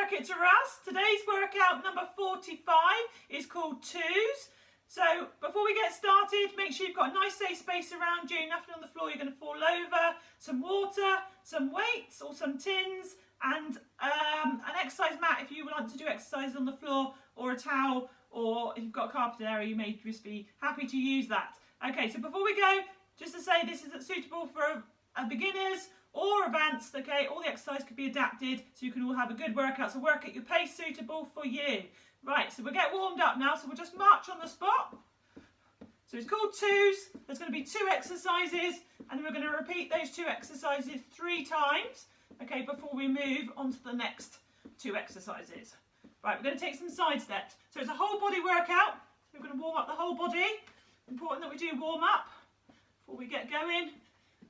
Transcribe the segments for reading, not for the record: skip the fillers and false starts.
Circuit to Russ. Today's workout number 45 is called twos. So before we get started, make sure you've got a nice safe space around you, nothing on the floor you're going to fall over, some water, some weights or some tins, and an exercise mat if you want to do exercises on the floor, or a towel, or if you've got a carpeted area you may just be happy to use that. Okay, so before we go, just to say this isn't suitable for beginners or advanced, okay? All the exercise could be adapted so you can all have a good workout, so work at your pace suitable for you. Right, so we'll get warmed up now, so we'll just march on the spot. So it's called twos. There's going to be 2 exercises, and then we're going to repeat those 2 exercises 3 times, okay, before we move on to the next 2 exercises. Right, we're going to take some side steps. So it's a whole body workout. So we're going to warm up the whole body. Important that we do warm up before we get going.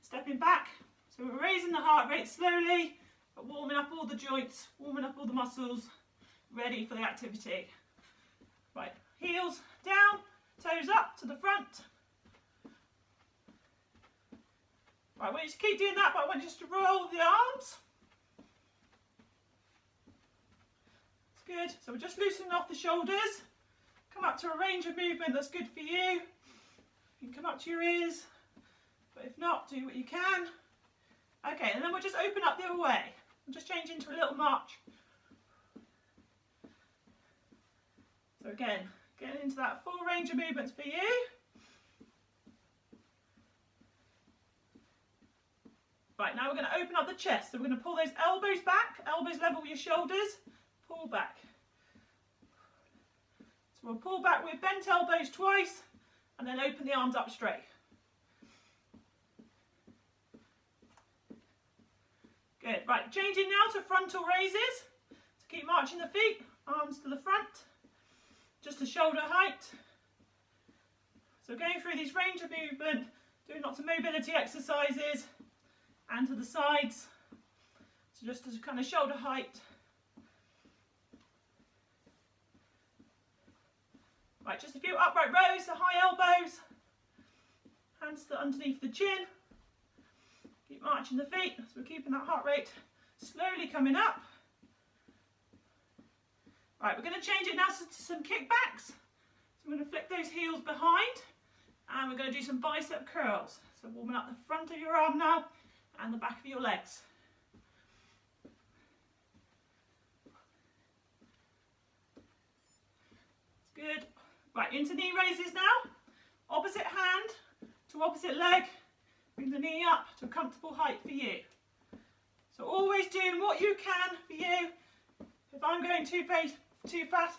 Stepping back. So we're raising the heart rate slowly, but warming up all the joints, warming up all the muscles, ready for the activity. Right, heels down, toes up to the front. Right, I want you to keep doing that, but I want you just to roll the arms. That's good. So we're just loosening off the shoulders. Come up to a range of movement that's good for you. You can come up to your ears, but if not, do what you can. Okay, and then we'll just open up the other way. We'll just change into a little march. So again, getting into that full range of movements for you. Right, now we're going to open up the chest. So we're going to pull those elbows back, elbows level with your shoulders, pull back. So we'll pull back with bent elbows twice, and then open the arms up straight. Good, right, changing now to frontal raises. So keep marching the feet, arms to the front, just to shoulder height. So going through these range of movement, doing lots of mobility exercises, and to the sides. So just as kind of shoulder height. Right, just a few upright rows, so high elbows, hands to underneath the chin. Keep marching the feet, so we're keeping that heart rate slowly coming up. Right, we're going to change it now to some kickbacks. So we're going to flick those heels behind, and we're going to do some bicep curls. So warming up the front of your arm now, and the back of your legs. That's good. Right, into knee raises now. Opposite hand to opposite leg. Bring the knee up to a comfortable height for you. So always doing what you can for you. If I'm going too fast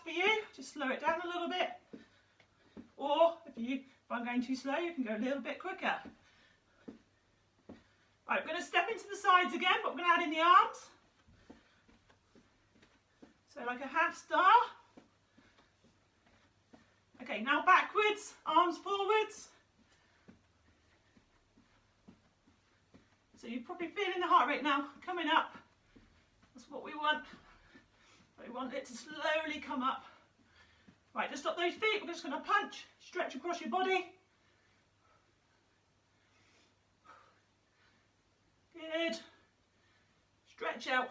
for you, just slow it down a little bit. Or if I'm going too slow, you can go a little bit quicker. Right, we're going to step into the sides again, but we're going to add in the arms. So like a half star. Okay, now backwards, arms forwards. So you're probably feeling the heart rate now coming up. That's what we want. We want it to slowly come up. Right, just stop those feet. We're just going to punch, stretch across your body. Good. Stretch out.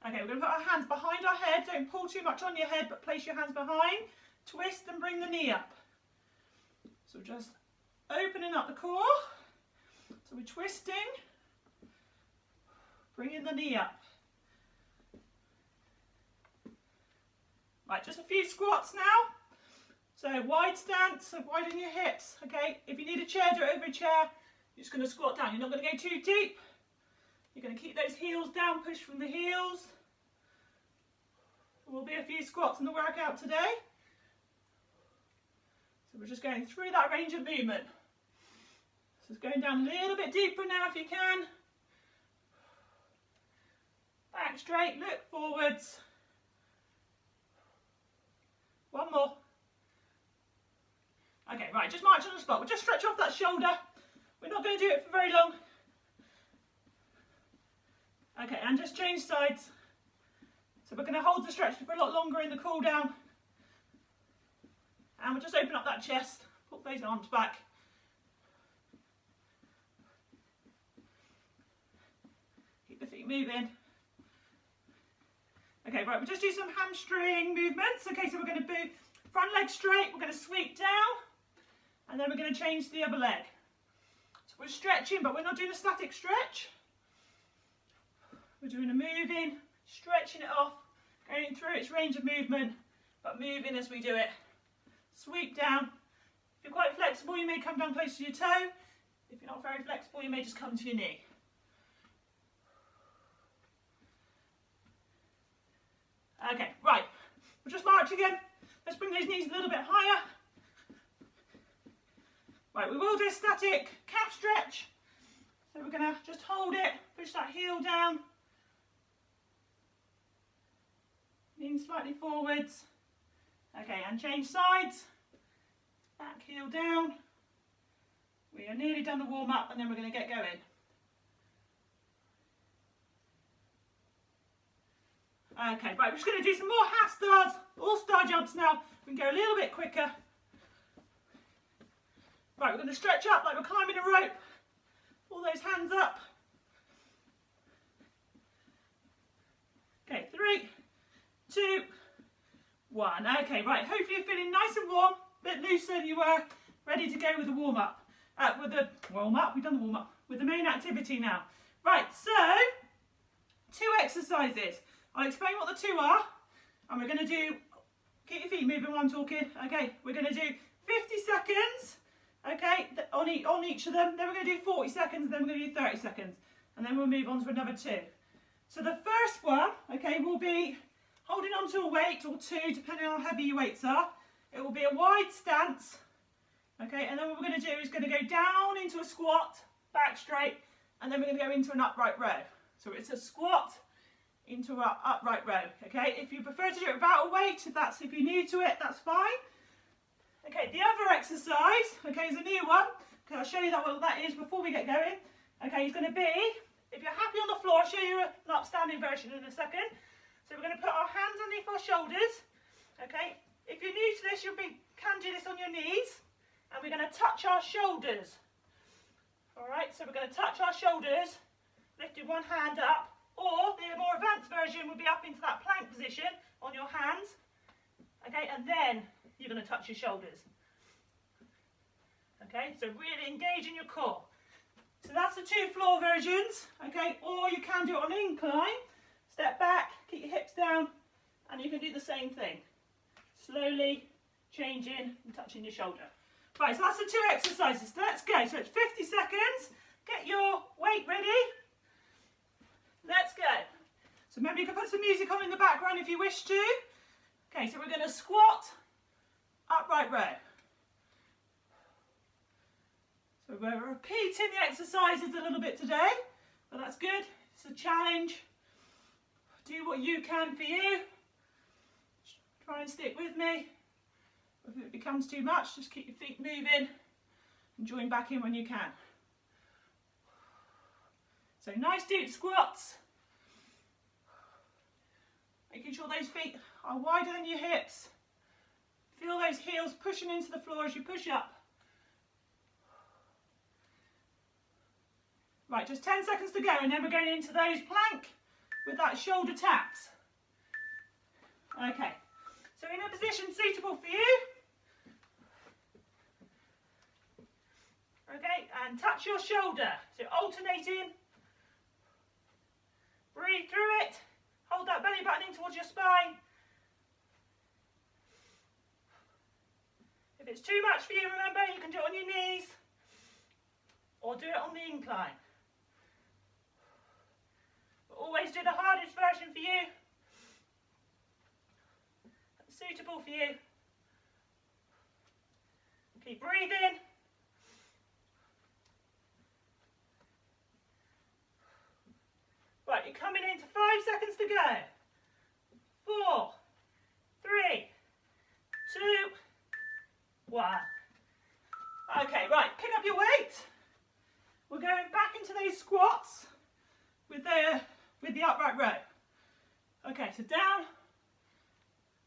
Okay, we're going to put our hands behind our head. Don't pull too much on your head, but place your hands behind. Twist and bring the knee up. So just opening up the core. So we're twisting. Bringing the knee up. Right, just a few squats now. So wide stance, so widen your hips. Okay, if you need a chair, do it over a chair. You're just going to squat down. You're not going to go too deep. You're going to keep those heels down, push from the heels. There will be a few squats in the workout today. So we're just going through that range of movement. So it's going down a little bit deeper now if you can. Back straight, look forwards. One more. Okay, right, just march on the spot. We'll just stretch off that shoulder. We're not going to do it for very long. Okay, and just change sides. So we're going to hold the stretch for a lot longer in the cool down. And we'll just open up that chest, put those arms back. Keep moving. Okay, right, we'll just do some hamstring movements. Okay, so we're going to do front leg straight, we're going to sweep down, and then we're going to change to the other leg. So we're stretching, but we're not doing a static stretch. We're doing a moving, stretching it off, going through its range of movement, but moving as we do it. Sweep down. If you're quite flexible, you may come down close to your toe. If you're not very flexible, you may just come to your knee. Okay, right, we'll just march again. Let's bring those knees a little bit higher. Right, we will do a static calf stretch. So we're going to just hold it, push that heel down. Lean slightly forwards. Okay, and change sides. Back heel down. We are nearly done the warm up and then we're going to get going. Okay, right, we're just going to do some more half stars, all star jumps now. We can go a little bit quicker. Right, we're going to stretch up like we're climbing a rope. Pull those hands up. Okay, 3, 2, 1. Okay, right, hopefully you're feeling nice and warm, a bit looser than you were, ready to go with the warm up. We've done the warm up, with the main activity now. Right, so, 2 exercises. I'll explain what the 2 are, and we're going to do, keep your feet moving while I'm talking, okay, we're going to do 50 seconds, okay, on each of them, then we're going to do 40 seconds, then we're going to do 30 seconds, and then we'll move on to another 2. So the first one, okay, will be holding on to a weight or 2, depending on how heavy your weights are. It will be a wide stance, okay, and then what we're going to do is going to go down into a squat, back straight, and then we're going to go into an upright row. So it's a squat, into our upright row, okay? If you prefer to do it without a weight, if you're new to it, that's fine. Okay, the other exercise, okay, is a new one. Okay, I'll show you what that is before we get going. Okay, it's going to be, if you're happy on the floor, I'll show you an upstanding version in a second. So we're going to put our hands underneath our shoulders, okay? If you're new to this, can do this on your knees, and we're going to touch our shoulders. All right, so we're going to touch our shoulders, lifting one hand up. Or the more advanced version would be up into that plank position on your hands, okay, and then you're going to touch your shoulders. Okay, so really engage in your core. So that's the 2 floor versions, okay, or you can do it on incline. Step back, keep your hips down, and you can do the same thing. Slowly changing and touching your shoulder. Right, so that's the 2 exercises. So let's go. So it's 50 seconds. Get your weight ready. Let's go. So remember, you can put some music on in the background if you wish to. Okay, so we're going to squat, upright row. So we're repeating the exercises a little bit today, but that's good. It's a challenge. Do what you can for you. Try and stick with me. If it becomes too much, just keep your feet moving and join back in when you can. So nice deep squats. Making sure those feet are wider than your hips. Feel those heels pushing into the floor as you push up. Right, just 10 seconds to go, and then we're going into those plank with that shoulder taps. Okay, so in a position suitable for you. Okay, and touch your shoulder. So alternating. Breathe through it. Hold that belly button in towards your spine. If it's too much for you, remember, you can do it on your knees or do it on the incline. But always do the hardest version for you. That's suitable for you. Keep breathing. Right, you're coming into 5 seconds to go. 4, 3, 2, 1. Okay, right, pick up your weight. We're going back into those squats with the upright row. Okay, so down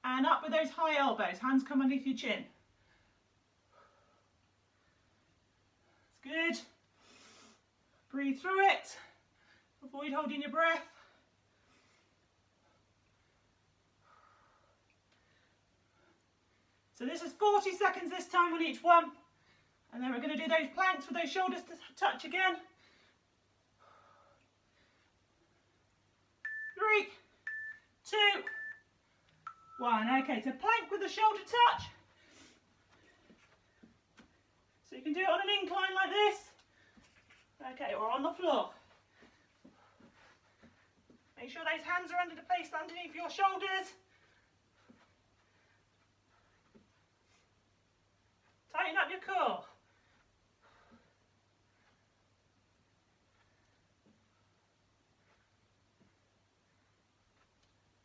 and up with those high elbows. Hands come underneath your chin. That's good. Breathe through it. Avoid holding your breath. So this is 40 seconds this time on each one. And then we're going to do those planks with those shoulders to touch again. 3, 2, 1. Okay, so plank with the shoulder touch. So you can do it on an incline like this. Okay, or on the floor. Make sure those hands are under the place underneath your shoulders. Tighten up your core.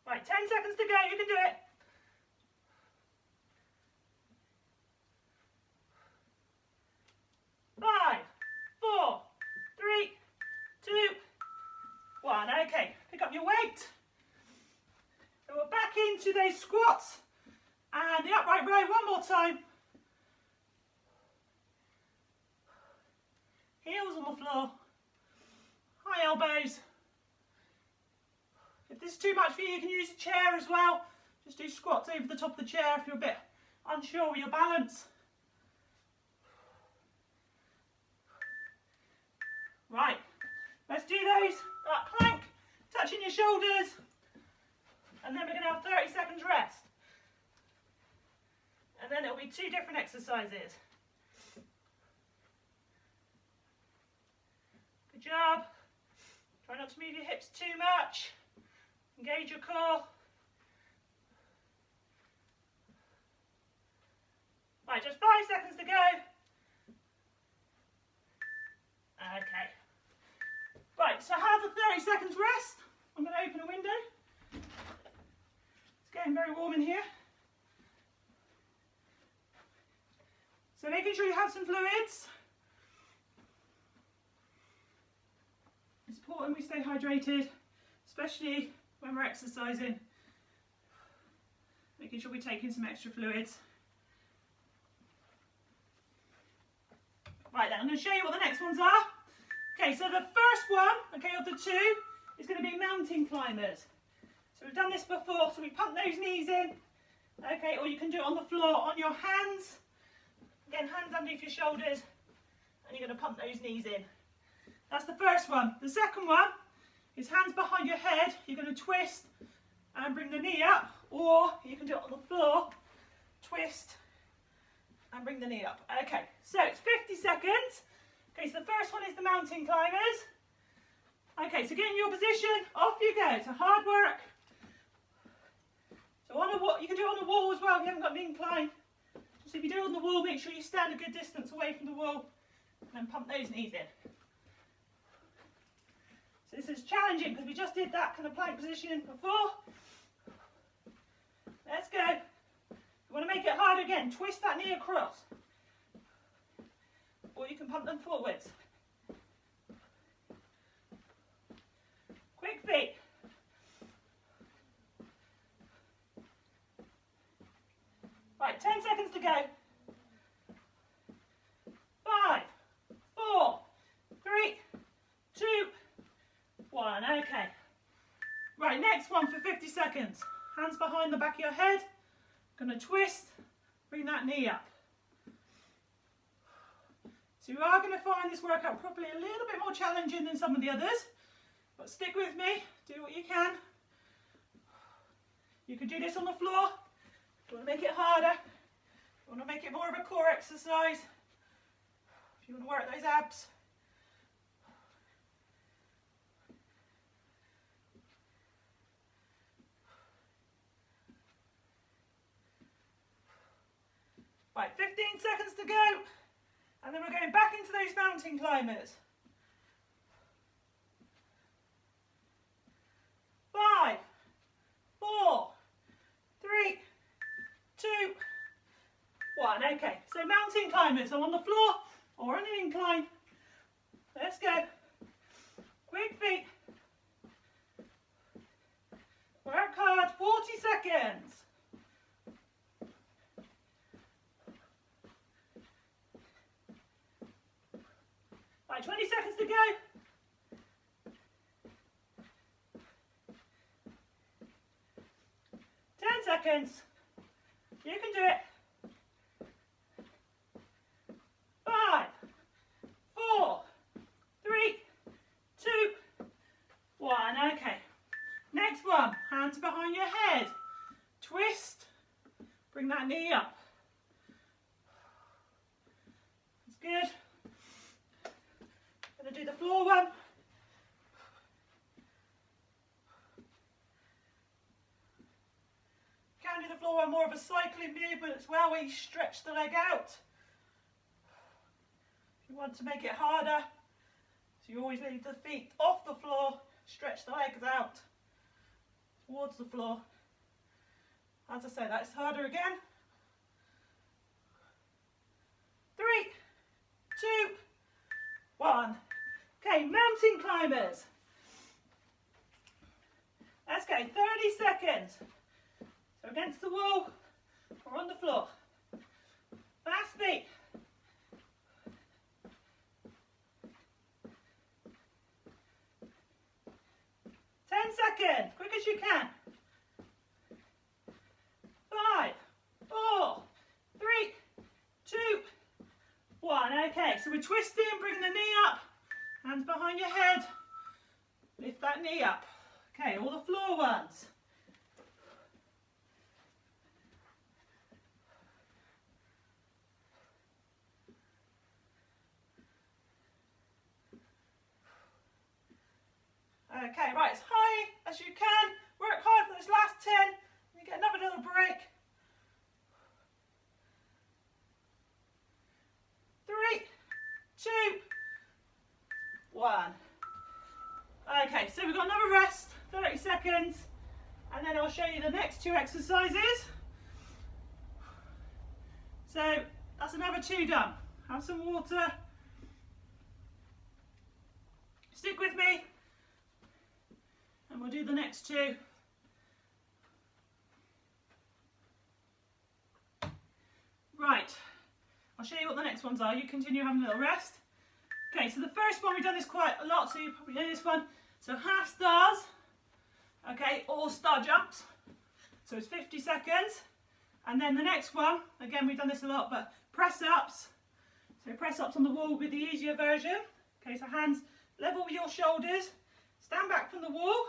Right, 10 seconds to go, you can do it. 5, 4, 3, 2, 1. Okay, pick up your weight. So we're back into those squats and the upright row one more time. Heels on the floor, high elbows. If this is too much for you, you can use a chair as well. Just do squats over the top of the chair if you're a bit unsure with your balance. Right, let's do those. That plank, touching your shoulders, and then we're going to have 30 seconds rest. And then it'll be 2 different exercises. Good job. Try not to move your hips too much. Engage your core. Right, just 5 seconds to go. Okay. Right, so have a 30 seconds rest. I'm going to open a window. It's getting very warm in here. So making sure you have some fluids. It's important we stay hydrated, especially when we're exercising. Making sure we're taking some extra fluids. Right then, I'm going to show you what the next ones are. Okay, so the first one, okay, of the 2, is going to be mountain climbers. So we've done this before, so we pump those knees in. Okay, or you can do it on the floor on your hands. Again, hands underneath your shoulders, and you're going to pump those knees in. That's the first one. The second one is hands behind your head. You're going to twist and bring the knee up, or you can do it on the floor, twist and bring the knee up. Okay, so it's 50 seconds. Okay, so the first one is the mountain climbers. Okay, so get in your position, off you go. It's a hard work. So on a wall, you can do it on the wall as well if you haven't got an incline. So if you do it on the wall, make sure you stand a good distance away from the wall and then pump those knees in. So this is challenging because we just did that kind of plank position before. Let's go. You want to make it harder again, twist that knee across. Or you can pump them forwards. Quick feet. Right, 10 seconds to go. 5, 4, 3, 2, 1. Okay. Right, next one for 50 seconds. Hands behind the back of your head. Going to twist, bring that knee up. So you are going to find this workout probably a little bit more challenging than some of the others, but stick with me, do what you can. You can do this on the floor. If you want to make it harder, if you want to make it more of a core exercise, if you want to work those abs. Right, 15 seconds to go, and then we're going back into those mountain climbers. 5, 4, 3, 2, 1. Okay, so mountain climbers. So on the floor or on an incline. Let's go. Quick feet. Work hard. 40 seconds. Right, 20 seconds to go. seconds. You can do it. 5, 4, 3, 2, 1. Okay. Next one, hands behind your head. Twist. Bring that knee up. That's good. Gonna do the floor one. Can do the floor one more of a cycling movement as well, where you stretch the leg out. If you want to make it harder, so you always leave the feet off the floor, stretch the legs out towards the floor. As I say, that's harder again. 3, 2, 1. Okay, mountain climbers. Let's go, 30 seconds. So against the wall or on the floor. Fast feet. 10 seconds, quick as you can. 5, 4, 3, 2, 1. Okay, so we're twisting, bringing the knee up, hands behind your head. Lift that knee up. Okay, all the floor ones. Okay, right, as high as you can. Work hard for those last 10. You get another little break. 3, 2, 1. Okay, so we've got another rest, 30 seconds, and then I'll show you the next 2 exercises. So that's another 2 done. Have some water. Stick with me. And we'll do the next 2. Right, I'll show you what the next ones are. You continue having a little rest. Okay, so the first one, we've done this quite a lot, so you probably know this one. So half stars, okay, or star jumps. So it's 50 seconds. And then the next one, again, we've done this a lot, but press ups. So press ups on the wall with the easier version. Okay, so hands level with your shoulders. Stand back from the wall.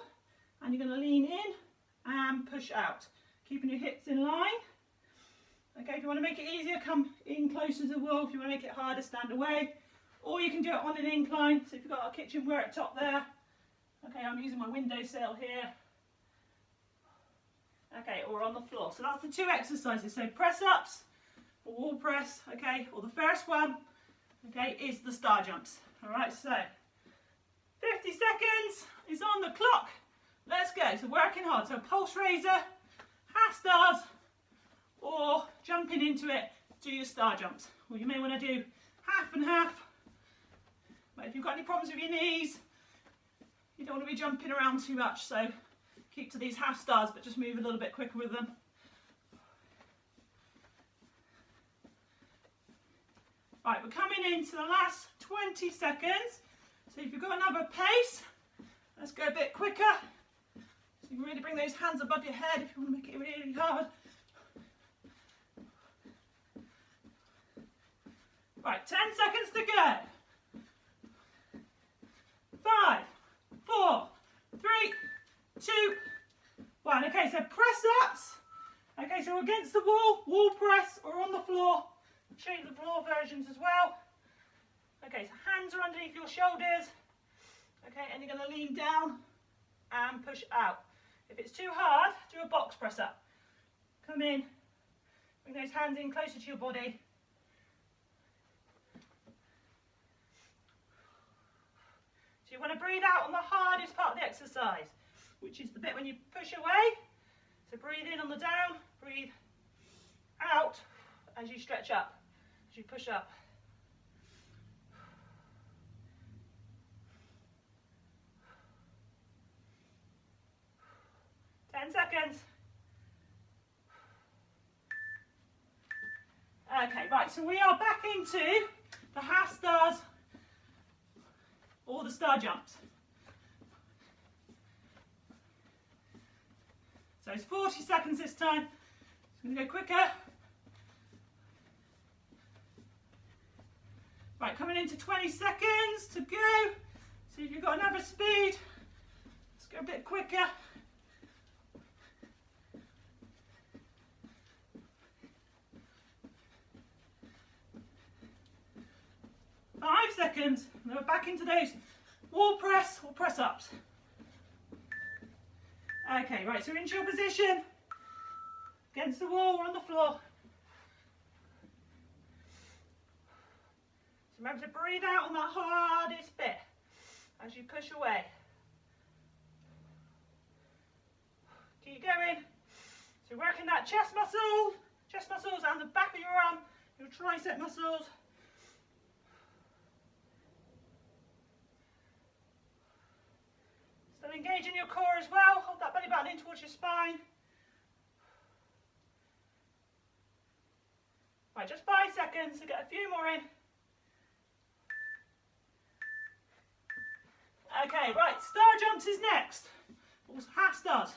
And you're going to lean in and push out, keeping your hips in line. Okay, if you want to make it easier, come in closer to the wall. If you want to make it harder, stand away. Or you can do it on an incline. So if you've got a kitchen worktop there. Okay, I'm using my windowsill here. Okay, or on the floor. So that's the 2 exercises. So press ups, or wall press, okay, or the first one, okay, is the star jumps. All right, so 50 seconds is on the clock. Let's go. So working hard. So pulse raiser, half stars, or jumping into it, do your star jumps. Or you may want to do half and half. But if you've got any problems with your knees, you don't want to be jumping around too much. So keep to these half stars, but just move a little bit quicker with them. Right, we're coming into the last 20 seconds. So if you've got another pace, let's go a bit quicker. So you can really bring those hands above your head if you want to make it really hard. Right, 10 seconds to go. 5, 4, 3, 2, 1. Okay, so press ups. Okay, so against the wall press, or on the floor. I'll show you the floor versions as well. Okay, so hands are underneath your shoulders. Okay, and you're going to lean down and push out. If it's too hard, do a box press up. Come in, bring those hands in closer to your body. So you want to breathe out on the hardest part of the exercise, which is the bit when you push away. So breathe in on the down, breathe out as you stretch up, as you push up. Seconds. Okay, right, so we are back into the half stars or the star jumps. So it's 40 seconds this time. I'm going to go quicker. Right, coming into 20 seconds to go. See if you've got another speed. Let's go a bit quicker. Five seconds. Now we're back into those wall press or press ups. Okay, right, so we're into your position. Against the wall or on the floor. So remember to breathe out on that hardest bit as you push away. Keep going. So working that chest muscles and the back of your arm, your tricep muscles. Still engaging your core as well. Hold that belly button in towards your spine. Right, just 5 seconds to get a few more in. Okay, right, star jumps is next. Or half stars.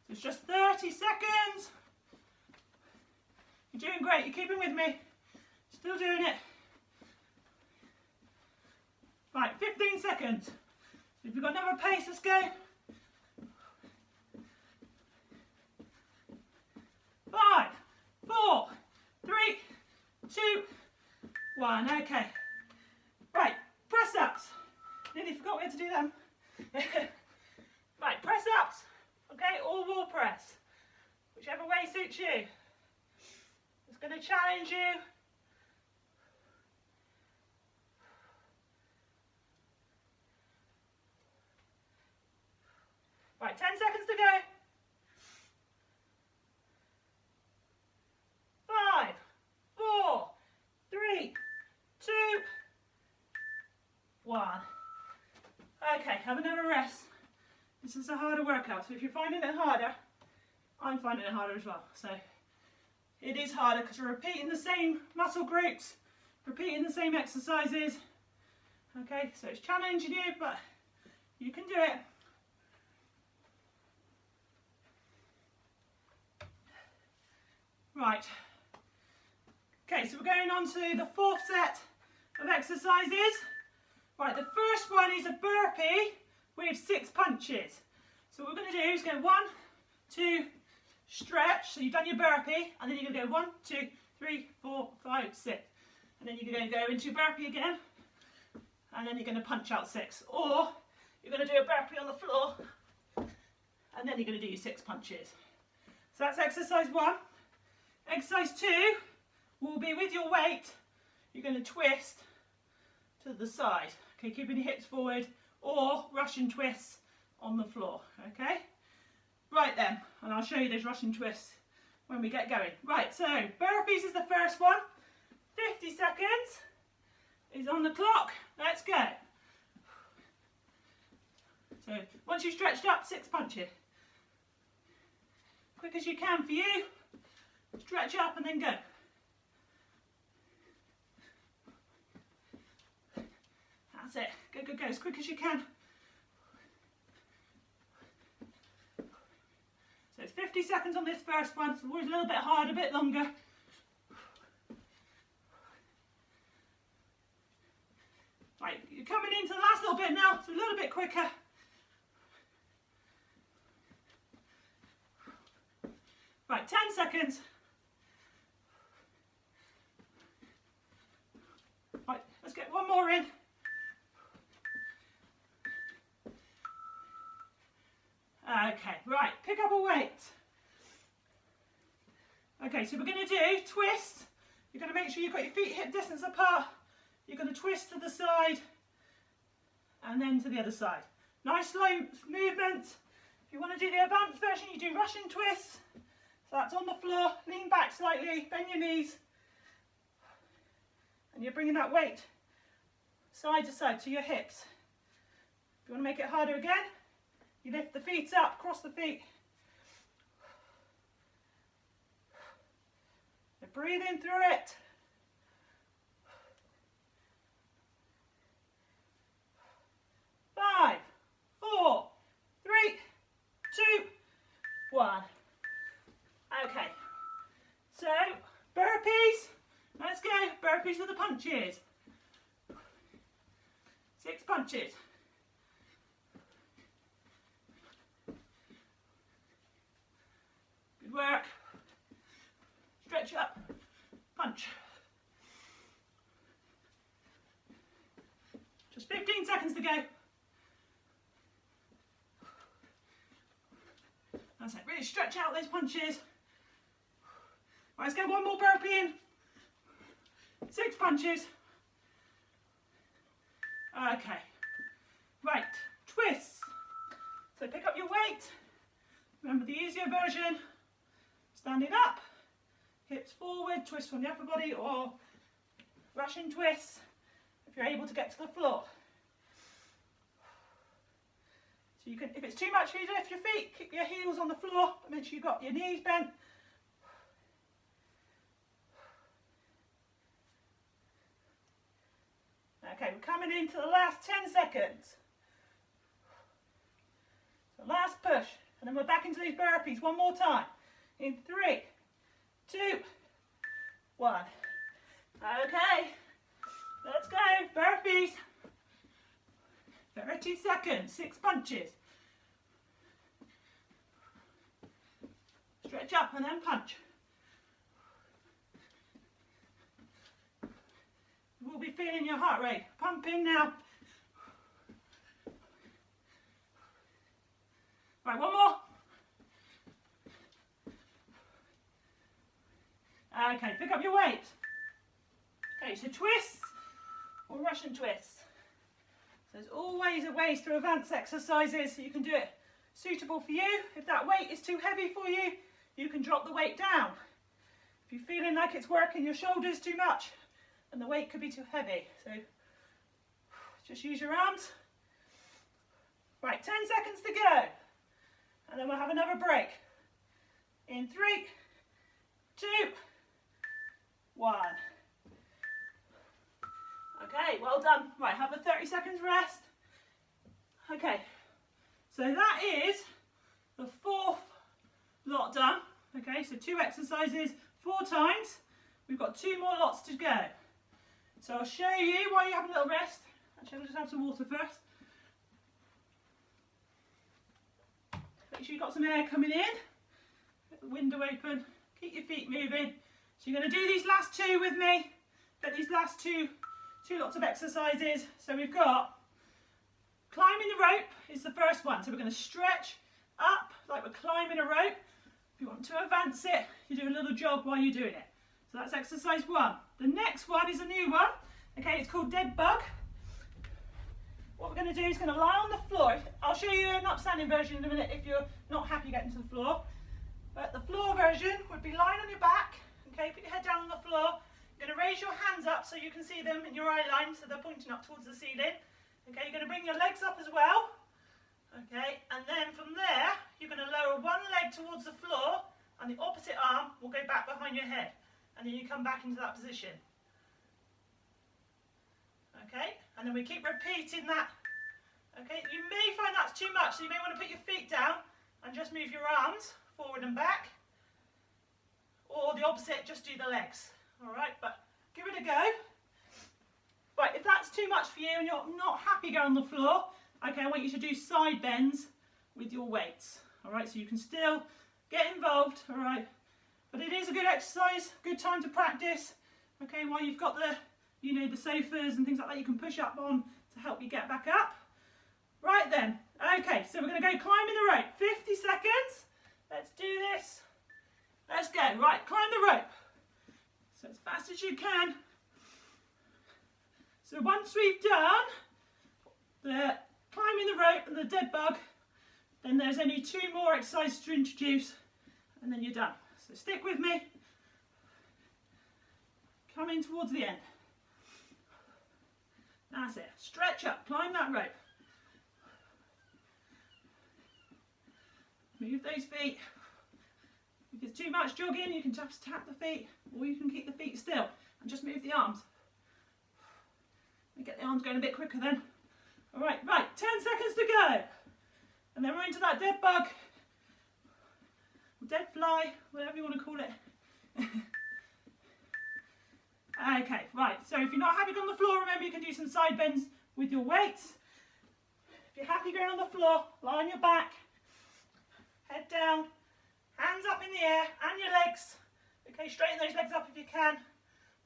So it's just 30 seconds. You're doing great, you're keeping with me. Still doing it. Right, 15 seconds. So if you've got another pace, let's go. 5, 4, 3, 2, 1. Okay. Right, press ups. Nearly forgot we had to do them. Right, press ups. Okay, or wall press. Whichever way suits you. It's going to challenge you. Right, 10 seconds to go. 5, 4, 3, 2, 1. Okay, have another rest. This is a harder workout, so if you're finding it harder, I'm finding it harder as well. So it is harder because you're repeating the same muscle groups, repeating the same exercises. Okay, so it's challenging you, but you can do it. Right. Okay, so we're going on to the 4th set of exercises. Right, the first one is a burpee with 6 punches. So what we're going to do is go 1, 2, stretch. So you've done your burpee, and then you're going to go 1, 2, 3, 4, 5, 6. And then you're going to go into burpee again, and then you're going to punch out 6. Or you're going to do a burpee on the floor, and then you're going to do your 6 punches. So that's exercise 1. Exercise 2 will be with your weight. You're going to twist to the side. Okay, keeping your hips forward, or Russian twists on the floor. Okay, right then, and I'll show you those Russian twists when we get going. Right, so burpees is the first one. 50 seconds is on the clock. Let's go. So once you've stretched up, 6 punches. Quick as you can for you. Stretch up and then go. That's it. Go, go, go as quick as you can. So it's 50 seconds on this first one, so always a little bit hard, a bit longer. Right, you're coming into the last little bit now, so a little bit quicker. Right, 10 seconds. Right, let's get one more in. Okay, right, pick up a weight. Okay, so we're going to do twist. You're going to make sure you've got your feet hip distance apart. You're going to twist to the side and then to the other side. Nice slow movement. If you want to do the advanced version, you do Russian twists. So that's on the floor, lean back slightly, bend your knees. And you're bringing that weight side to side to your hips. If you want to make it harder again, you lift the feet up, cross the feet. So breathe in through it. Five, four, three, two, one. punches. 6 punches. Good work. Stretch up, punch. Just 15 seconds to go. That's it, really stretch out those punches. Right, let's get one more burpee in. 6 punches. Okay, right, twists. So pick up your weight. Remember the easier version, standing up, hips forward, twist from the upper body, or Russian twists if you're able to get to the floor. So you can, if it's too much for you to lift your feet, keep your heels on the floor, but make sure you've got your knees bent. Okay, we're coming into the last 10 seconds. So last push, and then we're back into these burpees one more time. In 3, 2, 1. Okay, let's go, burpees. 30 seconds, 6 punches. Stretch up and then punch. You will be feeling your heart rate pumping now. Right, one more. Okay, pick up your weight. Okay, so twists or Russian twists. So there's always a ways to advance exercises so you can do it suitable for you. If that weight is too heavy for you, you can drop the weight down. If you're feeling like it's working your shoulders too much, and the weight could be too heavy. So just use your arms. Right, 10 seconds to go. And then we'll have another break. In 3, 2, 1. Okay, well done. Right, have a 30 seconds rest. Okay, so that is the 4th lot done. Okay, so 2 exercises, 4 times. We've got 2 more lots to go. So I'll show you while you have a little rest. Actually, I'll just have some water first. Make sure you've got some air coming in. Get the window open. Keep your feet moving. So you're going to do these last 2 with me. Get these last two lots of exercises. So we've got climbing the rope is the first one. So we're going to stretch up like we're climbing a rope. If you want to advance it, you do a little jog while you're doing it. So that's exercise 1. The next one is a new one. Okay, it's called dead bug. What we're going to do is going to lie on the floor. I'll show you an upstanding version in a minute if you're not happy getting to the floor. But the floor version would be lying on your back. Okay, put your head down on the floor. You're going to raise your hands up so you can see them in your eye line, so they're pointing up towards the ceiling. Okay, you're going to bring your legs up as well. Okay, and then from there, you're going to lower one leg towards the floor and the opposite arm will go back behind your head. And then you come back into that position. Okay, and then we keep repeating that. Okay, you may find that's too much, so you may want to put your feet down and just move your arms forward and back. Or the opposite, just do the legs. Alright, but give it a go. Right, if that's too much for you and you're not happy going on the floor, okay, I want you to do side bends with your weights. Alright, so you can still get involved, alright. But it is a good exercise, good time to practice. Okay, while you've got the, you know, the sofas and things like that you can push up on to help you get back up. Right then, okay, so we're going to go climbing the rope. 50 seconds. Let's do this. Let's go. Right, climb the rope. So as fast as you can. So once we've done the climbing the rope and the dead bug, then there's only 2 more exercises to introduce, and then you're done. So stick with me. Coming towards the end. That's it. Stretch up, climb that rope. Move those feet. If it's too much jogging, you can just tap the feet, or you can keep the feet still and just move the arms. Get the arms going a bit quicker then. All right, 10 seconds to go. And then we're into that dead bug, dead fly, whatever you want to call it. Okay, right, so if you're not happy on the floor, remember you can do some side bends with your weights. If you're happy going on the floor, lie on your back, head down, hands up in the air, and your legs. Okay, straighten those legs up if you can.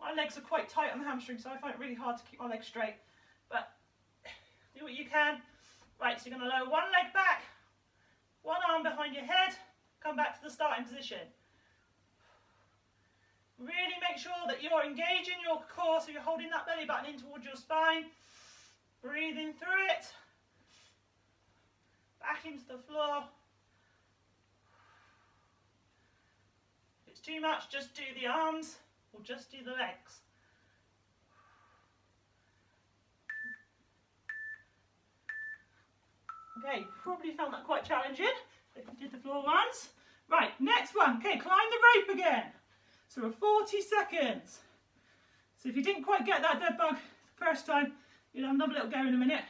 My legs are quite tight on the hamstring, so I find it really hard to keep my legs straight. But do what you can. Right, so you're going to lower one leg back, one arm behind your head, come back to the starting position. Really make sure that you're engaging your core, so you're holding that belly button in towards your spine. Breathing through it. Back into the floor. If it's too much, just do the arms or just do the legs. Okay, probably found that quite challenging if you did the floor ones. Right, next one. Okay, climb the rope again. So we're 40 seconds. So if you didn't quite get that dead bug the first time, you'll have another little go in a minute.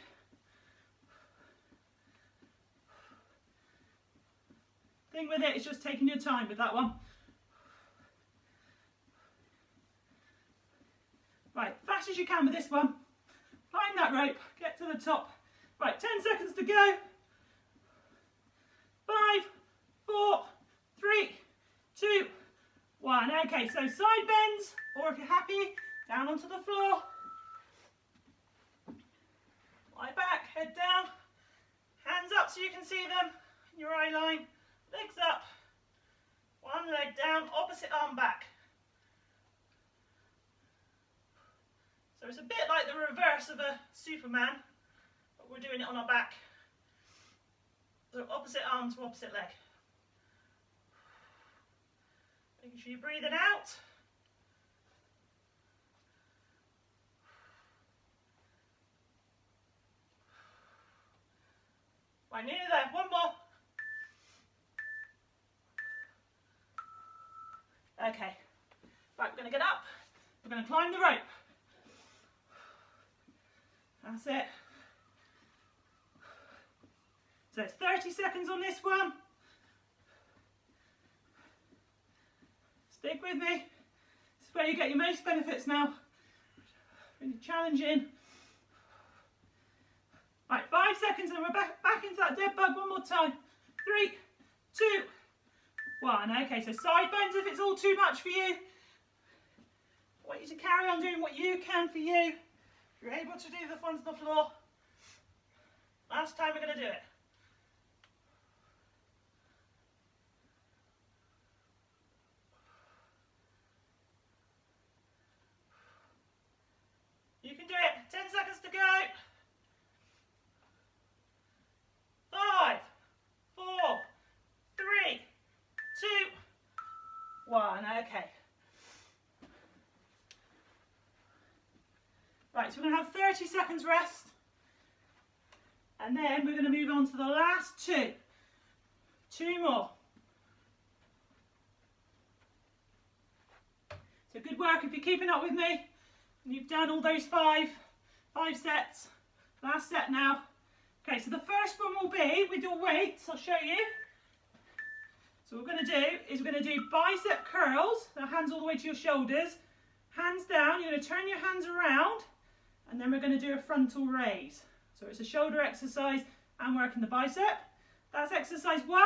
Thing with it is just taking your time with that one. Right, fast as you can with this one. Climb that rope, get to the top. Right, 10 seconds to go. 5, 4, 3, 2, 1. Okay, so side bends, or if you're happy, down onto the floor. Lie back, head down. Hands up so you can see them in your eye line. Legs up. One leg down, opposite arm back. So it's a bit like the reverse of a Superman, but we're doing it on our back. So opposite arm to opposite leg. Making sure you're breathing out. Right, nearly there. One more. Okay. Right, we're going to get up. We're going to climb the rope. That's it. So it's 30 seconds on this one. Stick with me. This is where you get your most benefits now. Really challenging. Right, 5 seconds and we're back into that dead bug one more time. 3, 2, 1. Okay, so side bends if it's all too much for you. I want you to carry on doing what you can for you. If you're able to do the ones on the floor, last time we're going to do it. You can do it. 10 seconds to go. 5, 4, 3, 2, 1. Okay. Right, so we're going to have 30 seconds rest. And then we're going to move on to the last two. Two more. So good work if you're keeping up with me. And you've done all those five sets. Last set now. Okay, so the first one will be with your weights. I'll show you. So what we're going to do is we're going to do bicep curls. So hands all the way to your shoulders. Hands down. You're going to turn your hands around. And then we're going to do a frontal raise. So it's a shoulder exercise and working the bicep. That's exercise 1.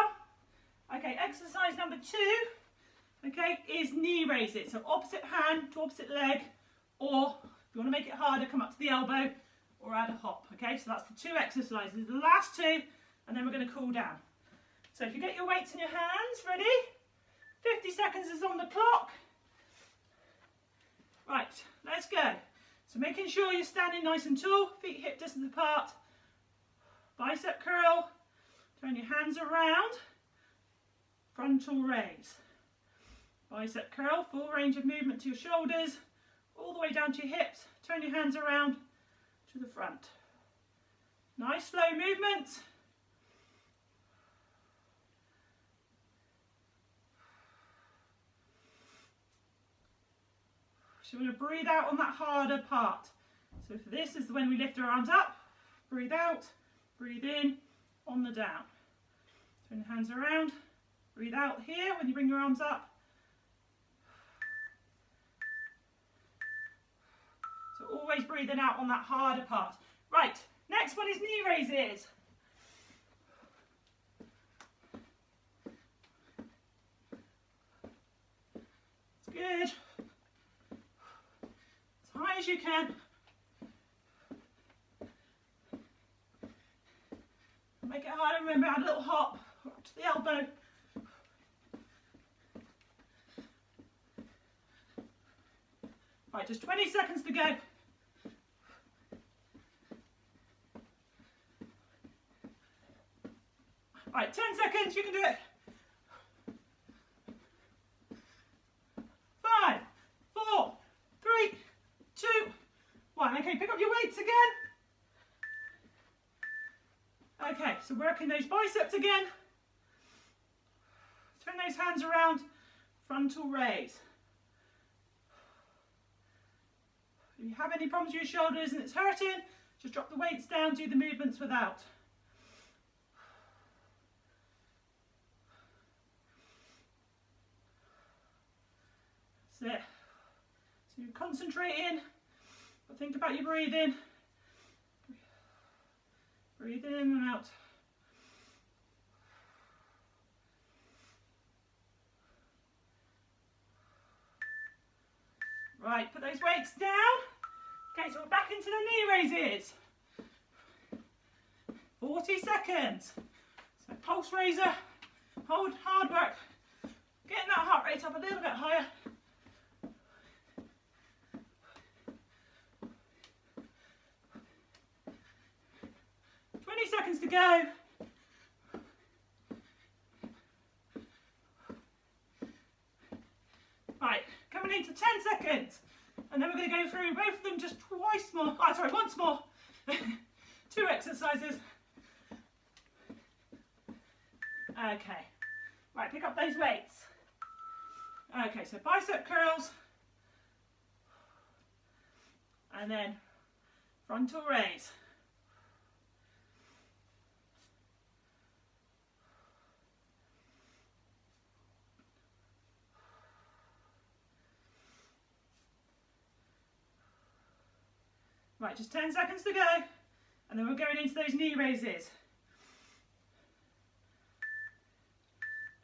Okay, exercise number 2, okay, is knee raises. So opposite hand to opposite leg, or if you want to make it harder, come up to the elbow or add a hop. Okay, so that's the 2 exercises. The last 2, and then we're going to cool down. So if you get your weights in your hands, ready? 50 seconds is on the clock. Right, let's go. So making sure you're standing nice and tall, feet hip distance apart. Bicep curl, turn your hands around, frontal raise. Bicep curl, full range of movement to your shoulders, all the way down to your hips. Turn your hands around to the front. Nice slow movement. So we're going to breathe out on that harder part. So for this is when we lift our arms up, breathe out, breathe in, on the down. Turn the hands around, breathe out here when you bring your arms up. always breathing out on that harder part. Right, next one is knee raises. It's good. As high as you can. Make it harder. Remember, add a little hop up to the elbow. Right, just 20 seconds to go. Right, 10 seconds, you can do it. 5, 4, 3, 2, 1. Okay, pick up your weights again. Okay, so working those biceps again. Turn those hands around, frontal raise. If you have any problems with your shoulders and it's hurting, just drop the weights down, do the movements without. That's it. So you're concentrating, but think about your breathing. Breathe in and out. Right, put those weights down. Okay, so we're back into the knee raises. 40 seconds. So pulse raiser, hold, hard work. Getting that heart rate up a little bit higher. Seconds to go. Right, coming into 10 seconds. And then we're going to go through both of them just once more. 2 exercises. Okay. Right, pick up those weights. Okay, so bicep curls. And then frontal raise. Right, just 10 seconds to go, and then we're going into those knee raises.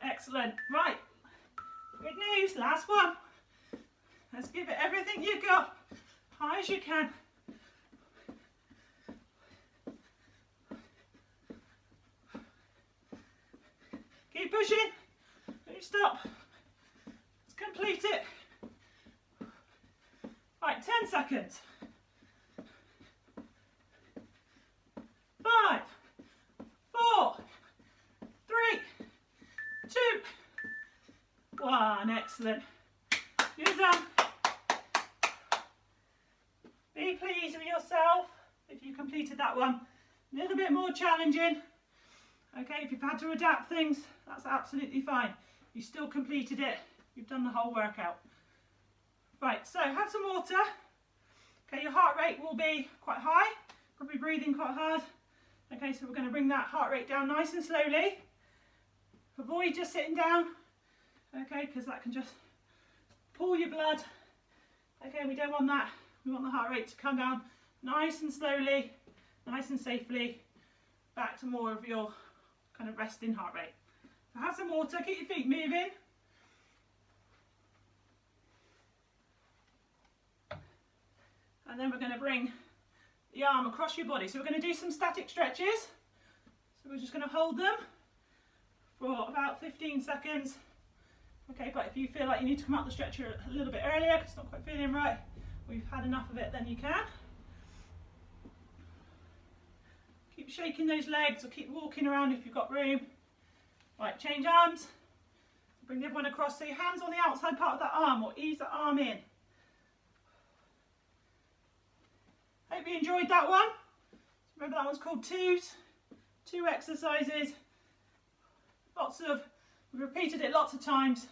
Excellent. Right, good news, last one. Let's give it everything you got, high as you can. Keep pushing, don't stop. Let's complete it. Right, 10 seconds. 5, 4, 3, 2, 1. Excellent. You're done. Be pleased with yourself if you completed that one. A little bit more challenging. Okay, if you've had to adapt things, that's absolutely fine. You still completed it. You've done the whole workout. Right, so have some water. Okay, your heart rate will be quite high. Probably breathing quite hard. Okay, so we're going to bring that heart rate down nice and slowly. Avoid just sitting down, okay, because that can just pull your blood. Okay, we don't want that. We want the heart rate to come down nice and slowly, nice and safely, back to more of your kind of resting heart rate. So have some water, keep your feet moving. And then we're going to bring the arm across your body. So we're going to do some static stretches. So we're just going to hold them for about 15 seconds. Okay, but if you feel like you need to come out the stretcher a little bit earlier because it's not quite feeling right, or you've had enough of it, then you can. Keep shaking those legs or keep walking around if you've got room. Right, change arms. Bring the other one across. So your hands on the outside part of that arm, or ease that arm in. Hope you enjoyed that one. Remember that one's called twos. 2 exercises. We've repeated it lots of times.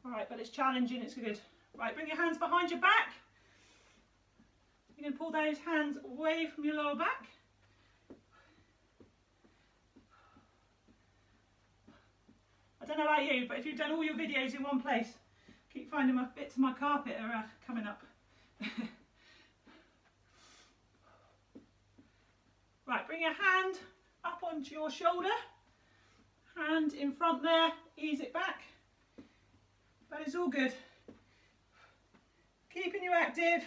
Alright, but it's challenging, it's good. Right, bring your hands behind your back. You're going to pull those hands away from your lower back. I don't know about you, but if you've done all your videos in one place, keep finding my bits of my carpet are coming up. bring your hand up onto your shoulder, hand in front there, ease it back, but it's all good. Keeping you active.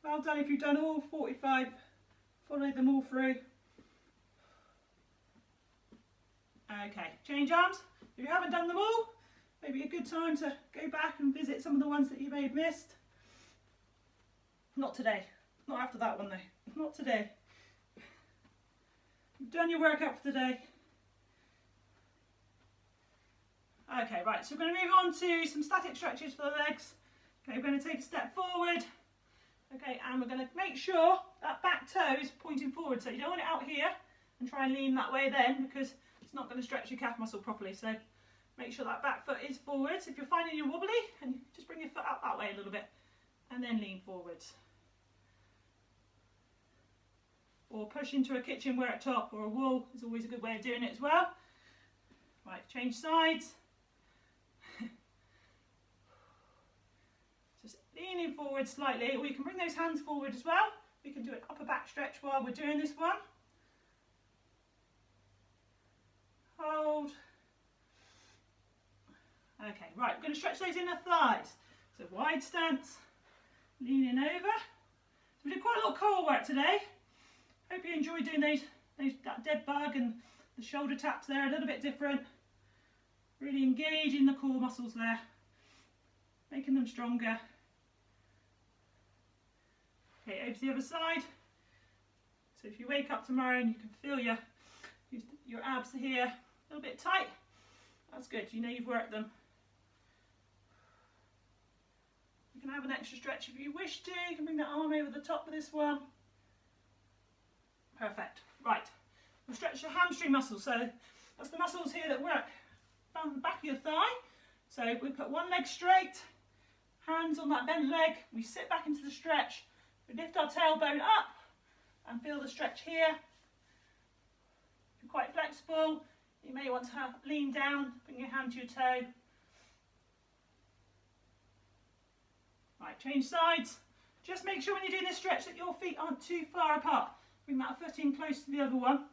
Well done if you've done all 45, follow them all through. Okay, change arms. If you haven't done them all, maybe a good time to go back and visit some of the ones that you may have missed. Not today, not after that one though, not today. You've done your workout for today. Okay, right, so we're going to move on to some static stretches for the legs. Okay, we're going to take a step forward. Okay, and we're going to make sure that back toe is pointing forward. So you don't want it out here and try and lean that way then, because it's not going to stretch your calf muscle properly. So make sure that back foot is forwards. If you're finding you're wobbly, and just bring your foot out that way a little bit and then lean forwards. Or push into a kitchen worktop or a wall is always a good way of doing it as well. Right, change sides. Just leaning forward slightly, or you can bring those hands forward as well. We can do an upper back stretch while we're doing this one. Hold. Okay, right, we're going to stretch those inner thighs. So wide stance, leaning over. So we did quite a lot of core work today. Hope you enjoyed doing that dead bug and the shoulder taps there, a little bit different. Really engaging the core muscles there, making them stronger. Okay, over to the other side. So if you wake up tomorrow and you can feel your abs here a little bit tight, that's good, you know you've worked them. You can have an extra stretch if you wish to. You can bring that arm over the top of this one. Perfect. Right, we'll stretch your hamstring muscles. So that's the muscles here that work down the back of your thigh. So we put one leg straight, hands on that bent leg, we sit back into the stretch, we lift our tailbone up and feel the stretch here. If you're quite flexible, you may want to lean down, bring your hand to your toe. Right, change sides. Just make sure when you're doing this stretch that your feet aren't too far apart. Bring that foot in close to the other one.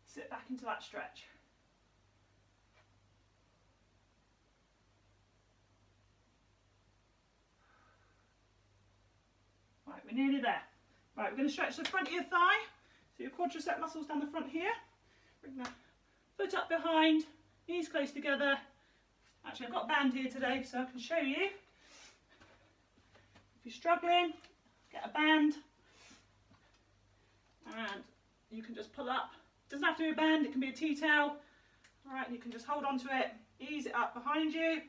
Sit back into that stretch. Right, we're nearly there. Right, we're going to stretch the front of your thigh. So your quadricep muscles down the front here. Bring that foot up behind, knees close together. Actually, I've got a band here today, so I can show you. If you're struggling, get a band. And you can just pull up. It doesn't have to be a band, it can be a tea towel. Alright, you can just hold on to it, ease it up behind you.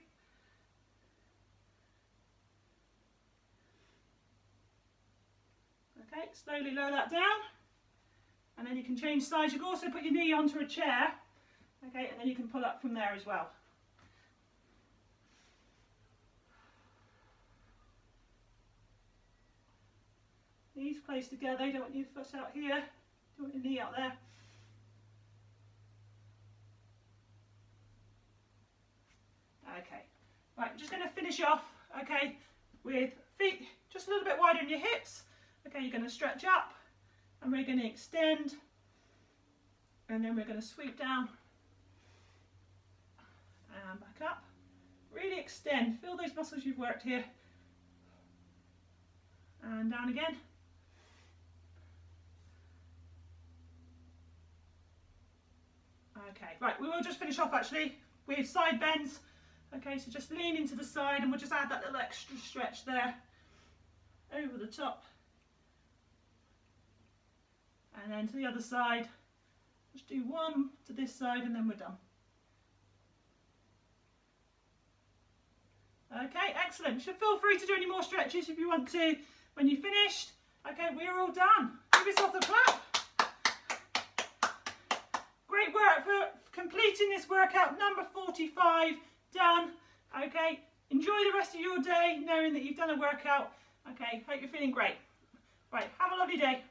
Okay, slowly lower that down. And then you can change sides. You can also put your knee onto a chair. Okay, and then you can pull up from there as well. Knees close together, you don't want your foot out here, don't want your knee out there. Okay, right, I'm just going to finish off, okay, with feet just a little bit wider in your hips. Okay, you're going to stretch up and we're going to extend and then we're going to sweep down and back up. Really extend, feel those muscles you've worked here and down again. Okay, right, we will just finish off actually with side bends. Okay, so just lean into the side and we'll just add that little extra stretch there over the top. And then to the other side, just do one to this side and then we're done. Okay, excellent. So feel free to do any more stretches if you want to when you've finished. Okay, we're all done. Give yourself a clap. Great work for completing this workout, number 45, done. Okay, enjoy the rest of your day knowing that you've done a workout. Okay, hope you're feeling great. Right, have a lovely day.